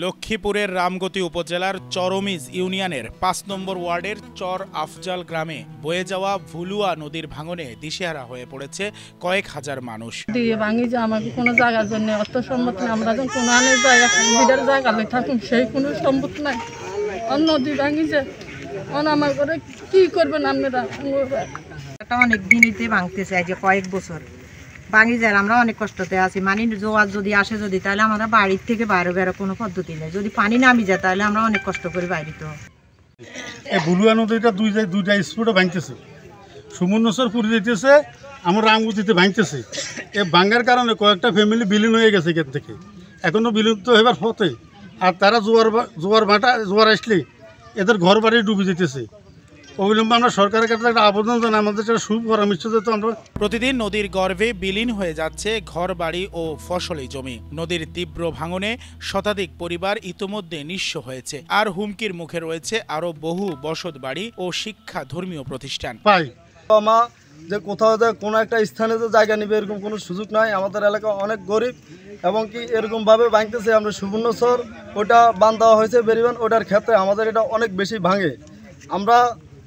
লক্ষ্মীপুরের রামগতি উপজেলার চরমিজ ইউনিয়নের ৫ নম্বর ওয়ার্ডের চর আফজাল গ্রামে বয়ে যাওয়া ভুলুয়া নদীর ভাঙনে দিশেহারা হয়ে পড়েছে কয়েক হাজার মানুষ। ভাঙি যে আমাকে কোনো জায়গার জন্য অর্থ সম্মত না, আমরা যখন কোনো আনের জায়গা বিডার জায়গা থাকুন সেই কোনো সম্মত নাই। আর নদী ভাঙি যে আমার করে কি করবেন আপনারা? অনেক দিনইতে ভাঙতে চাই যে কয়েক বছর ভাঙি যায়, আমরা অনেক কষ্টতে আছি। মানে জোয়ার যদি আসে তাহলে আমরা বাড়ির থেকে বাইরে বেরো কোনো পদ্ধতি নেই। যদি পানি নামি যায় তাহলে আমরা অনেক কষ্ট করি বাইরে। তো এই ভুলুয়া নদীটা দুইটা স্পটে ভাঙতেছে, সুমন্নসর পুরে যেতেছে, আমার রামগতিতে ভাঙতেছে। এ ভাঙার কারণে কয়েকটা ফ্যামিলি বিলীন হয়ে গেছে এখান থেকে, এখনও বিলুপ্ত হবার পথে। আর তারা জোয়ার আসলে এদের ঘর বাড়ি ডুবে যেতেছে। অবিলম্বে আমরা সরকারের কাছে একটা আবেদন জানাই, আমাদের একটা সুপরামর্শ দিতে। আমরা প্রতিদিন নদীর গর্ভে বিলীন হয়ে যাচ্ছে ঘর বাড়ি ও ফসলি জমি। নদীর তীব্র ভাঙনে শতাধিক পরিবার ইতোমধ্যে নিঃস্ব হয়েছে, আর হুমকির মুখে রয়েছে আরো বহু বসত বাড়ি ও শিক্ষা ধর্মীয় প্রতিষ্ঠান। পাই যে কোথাও যে কোনো একটা স্থানে যে জায়গা নিবে এরকম কোনো সুযোগ নাই। আমাদের এলাকা অনেক গরিব এবং কি এরকমভাবে ভাঙতেছে। আমরা সুবর্ণচর ওটা বাঁধ দেওয়া হয়েছে বেরিবান, ওটার ক্ষেত্রে আমাদের এটা অনেক বেশি ভাঙে। আমরা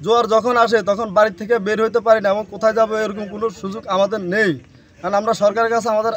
জোয়ার যখন আসে তখন বাড়ির থেকে বের হইতে পারি না এবং কোথায় যাবো এরকম কোনো সুযোগ আমাদের নেই। কারণ আমরা সরকারের কাছে আমাদের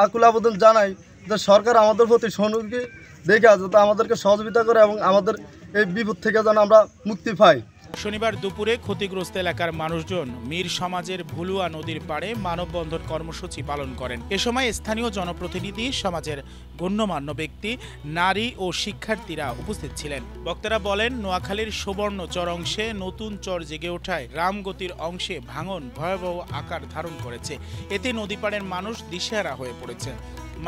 আকুল আবেদন জানাই যে সরকার আমাদের প্রতি সহানুভূতি দেখে যাতে আমাদেরকে সহযোগিতা করে এবং আমাদের এই বিপদ থেকে যেন আমরা মুক্তি পাই। শনিবার দুপুরে ক্ষতিগ্রস্ত এলাকার মানুষজন মীর সমাজের ভুলুয়া নদীর পাড়ে মানববন্ধন কর্মসূচি পালন করেন। এ সময় স্থানীয় জনপ্রতিনিধি, সমাজের গণ্যমান্য ব্যক্তি, নারী ও শিক্ষার্থীরা উপস্থিত ছিলেন। বক্তারা বলেন, নোয়াখালীর সুবর্ণচর অংশে নতুন চর জেগে ওঠায় রামগতির অংশে ভাঙন ভয়াবহ আকার ধারণ করেছে। এতে নদীপাড়ের মানুষ দিশেহারা হয়ে পড়েছে।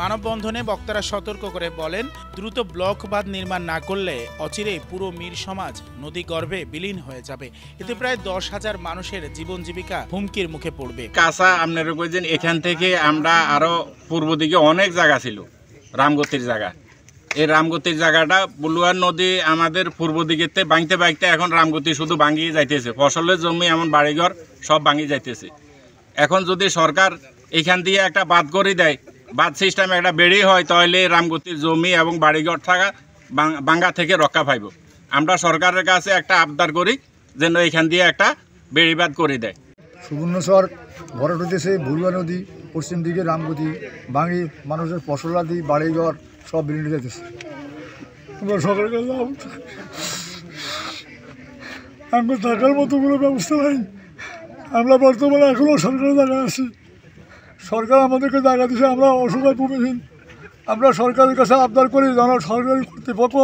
মানববন্ধনে বক্তারা সতর্ক করে বলেন, দ্রুত ব্লক বাঁধ নির্মাণ না করলে অচিরেই পুরো মীর সমাজ নদী গর্ভে বিলীন হয়ে যাবে। এতে প্রায় 10,000 মানুষের জীবন জীবিকা হুমকির মুখে পড়বে। কাঁচা আপনারা কইছেন এখান থেকে আমরা আরো পূর্ব দিকে অনেক জায়গা ছিল রামগতির জায়গা। এই রামগতির জায়গাটা বুলুয়ার নদী আমাদের পূর্ব দিকেতে ভাঙতে এখন রামগতি শুধু ভাঙিয়ে যাইতেছে। ফসলের জমি এমন বাড়িঘর সব ভাঙিয়ে যাইতেছে। এখন যদি সরকার এখান দিয়ে একটা বাঁধ করে দেয়, বাঁধ সিস্টেমে একটা বেড়ি হয়, তাহলে রামগতির জমি এবং বাড়িঘর থাকা ভাঙ্গা থেকে রক্ষা পাইব। আমরা সরকারের কাছে একটা আবদার করি যেন এখান দিয়ে একটা বেড়িবাঁধ করে দেয়। সুবর্ণচর ভরাট হইতেছে, ভুলুয়া নদী পশ্চিম দিকে রামগতি ভাঙি মানুষের ফসলাদি বাড়িঘর সব বিলীন হয়ে যেতেছে। আমরা সরকারের কাছে আমরা থাকার মতো কোনো ব্যবস্থা নাই। আমরা বর্তমানে এখনও সরকারের জায়গায় আছি। সরকার আমাদেরকে জায়গা দিচ্ছে, আমরা অসহায় ভূমিহীন। আমরা সরকারের কাছে আবদার করি যেন সরকারি কর্তৃপক্ষ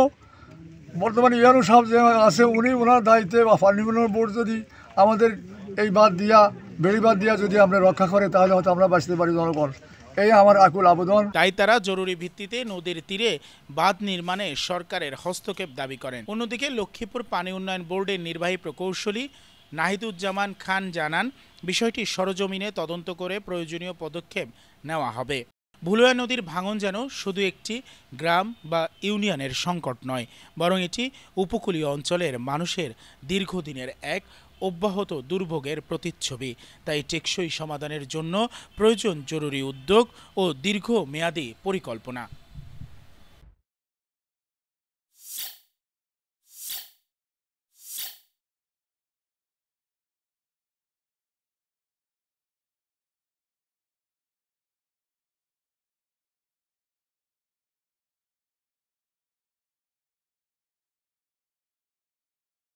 বর্তমানে ইয়ারও সাহেব যে আছে উনি ওনার দায়িত্বে বা পানি উন্নয়ন বোর্ড যদি আমাদের এই বেড়িবাঁধ দিয়া যদি আমরা রক্ষা করে তাহলে হয়তো আমরা বাঁচতে পারি জনগণ। এই আমার আকুল আবেদন। তাই তারা জরুরি ভিত্তিতে নদীর তীরে বাঁধ নির্মাণে সরকারের হস্তক্ষেপ দাবি করেন। অন্যদিকে লক্ষ্মীপুর পানি উন্নয়ন বোর্ডের নির্বাহী প্রকৌশলী নাহিদুজ্জামান খান জানান, বিষয়টি সরজমিনে তদন্ত করে প্রয়োজনীয় পদক্ষেপ নেওয়া হবে। ভুলুয়া নদীর ভাঙন যেন শুধু একটি গ্রাম বা ইউনিয়নের সংকট নয়, বরং এটি উপকূলীয় অঞ্চলের মানুষের দীর্ঘদিনের এক অব্যাহত দুর্ভোগের প্রতিচ্ছবি। তাই টেকসই সমাধানের জন্য প্রয়োজন জরুরি উদ্যোগ ও দীর্ঘমেয়াদী পরিকল্পনা।